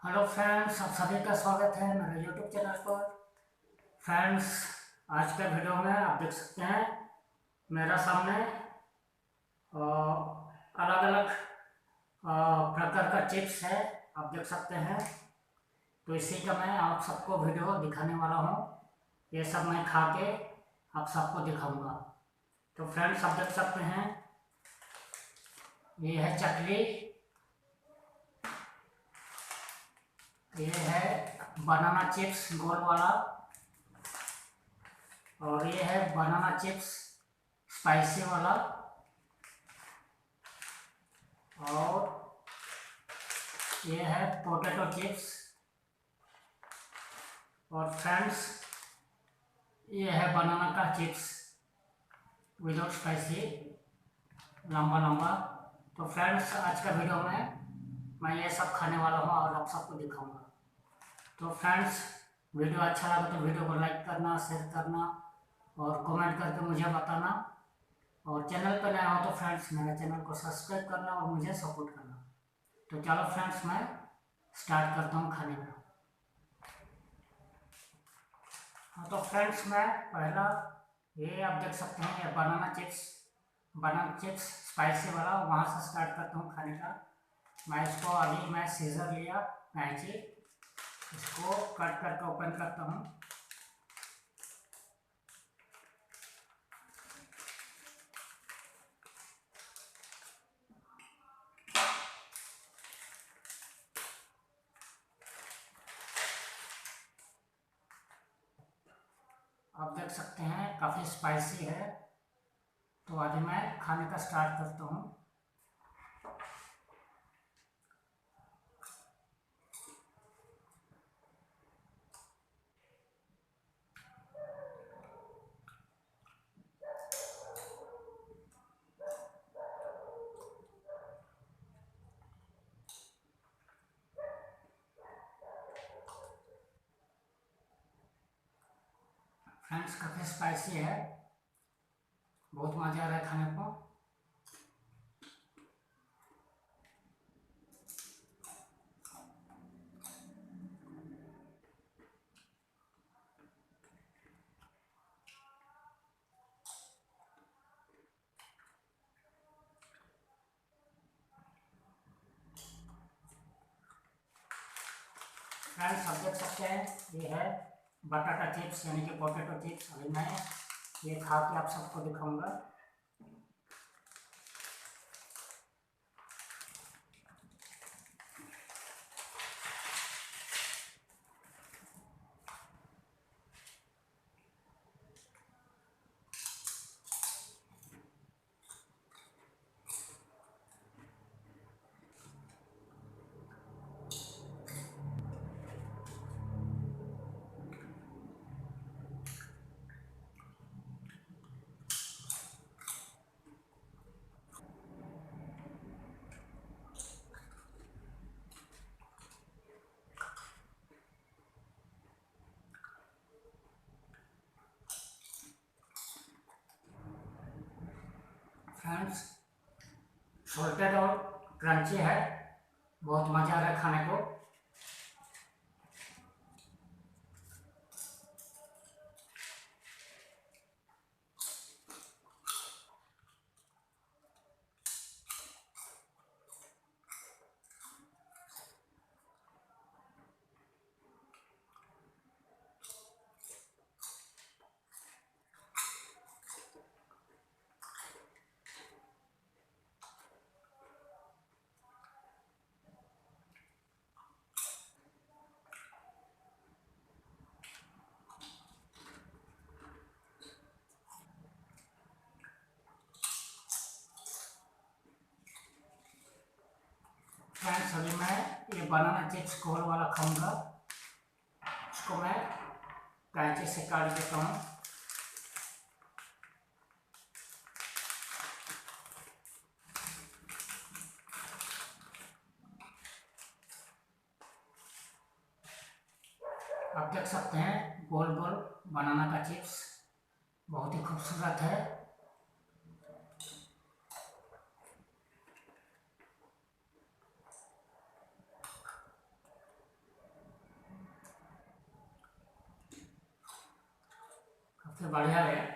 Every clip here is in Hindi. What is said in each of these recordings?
हेलो फ्रेंड्स, आप सभी का स्वागत है मेरे यूट्यूब चैनल पर। फ्रेंड्स, आज के वीडियो में आप देख सकते हैं मेरा सामने अलग अलग प्रकार का चिप्स है। आप देख सकते हैं। तो इसी का मैं आप सबको वीडियो दिखाने वाला हूँ। ये सब मैं खा के आप सबको दिखाऊंगा। तो फ्रेंड्स, आप देख सकते हैं ये है चकली, ये है बनाना चिप्स गोल वाला, और ये है बनाना चिप्स स्पाइसी वाला, और ये है पोटैटो चिप्स। और फ्रेंड्स, ये है बनाना का चिप्स विदाउट स्पाइसी, लंबा लंबा। तो फ्रेंड्स, आज का वीडियो में मैं ये सब खाने वाला हूँ और आप सबको दिखाऊंगा। तो फ्रेंड्स, वीडियो अच्छा लगा तो वीडियो को लाइक करना, शेयर करना और कमेंट करके मुझे बताना। और चैनल पर नया हो तो फ्रेंड्स मेरे चैनल को सब्सक्राइब करना और मुझे सपोर्ट करना। तो चलो फ्रेंड्स, मैं स्टार्ट करता हूँ खाने का। हाँ, तो फ्रेंड्स, मैं पहला ये आप देख सकते हैं ये बनाना चिप्स स्पाइसी वाला, वहाँ से स्टार्ट करता हूँ खाने का। मैं सीजर लिया, कैंची, इसको कट करके ओपन करता हूँ। आप देख सकते हैं काफ़ी स्पाइसी है। तो अभी मैं खाने का स्टार्ट करता हूँ। फ्रेंड्स, काफ़ी स्पाइसी है, बहुत मज़ा आ रहा है खाने को। फ्रेंड्स, आप देख सकते हैं ये है बटाटा चिप्स यानी कि पोटैटो चिप्स। अभी मैं ये खा के आप सबको दिखाऊंगा। फ्रेंड्स, सॉल्टेड और क्रंची है, बहुत मज़ा आ रहा है खाने को। फ्रेंड्स, अभी मैं ये बनाना चिप्स कोल वाला खाऊंगा। इसको मैं कैंची से काट देता हूँ। आप देख सकते हैं गोल गोल बनाना का चिप्स, बहुत ही खूबसूरत है। सबसे बढ़िया है।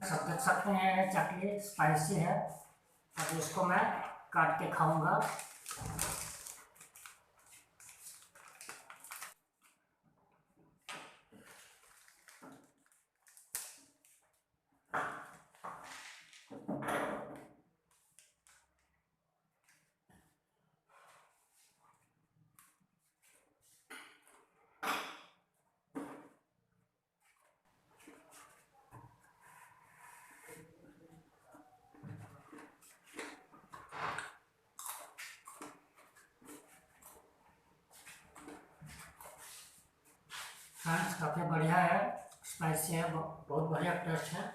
सब देख सकते हैं चटनी स्पाइसी है। अब इसको मैं काट के खाऊंगा। फ्रेंड्स काफ़ी बढ़िया है, स्पाइसी है, बहुत बढ़िया टेस्ट है।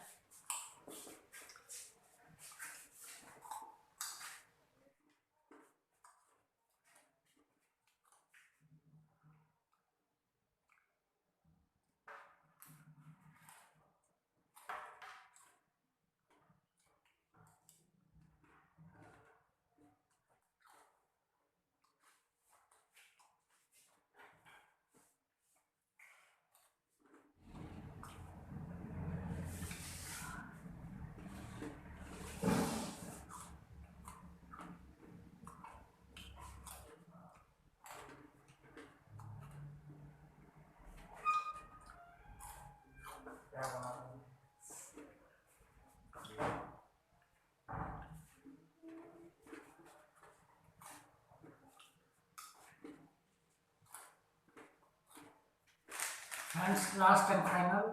फ्रेंड्स लास्ट एंड फाइनल,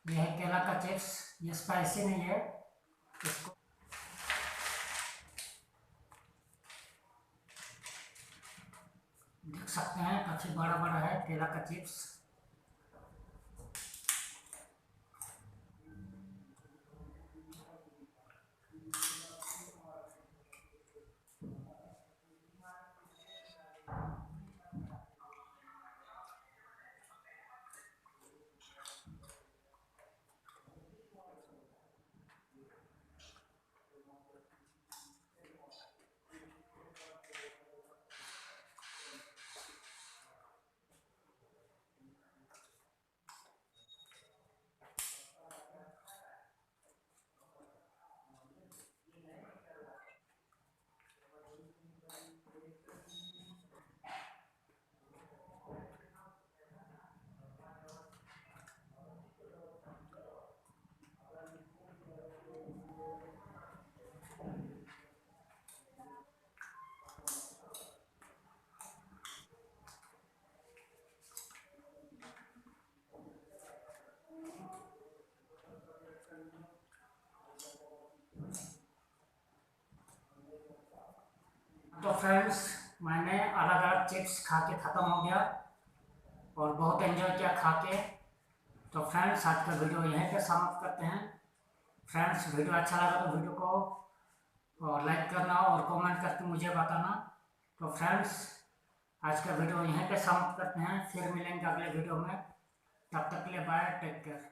यह है केला का चिप्स। ये स्पाइसी नहीं है, इसको देख सकते हैं काफ़ी बड़ा बड़ा है केला का चिप्स। तो फ्रेंड्स मैंने अलग अलग चिप्स खा के ख़त्म हो गया और बहुत एंजॉय किया खा के। तो फ्रेंड्स आज का वीडियो यहीं पे समाप्त करते हैं। फ्रेंड्स वीडियो अच्छा लगा तो वीडियो को लाइक करना और कमेंट करके मुझे बताना। तो फ्रेंड्स आज का वीडियो यहीं पे समाप्त करते हैं, फिर मिलेंगे अगले वीडियो में। तब तक के लिए बाय, टेक केयर।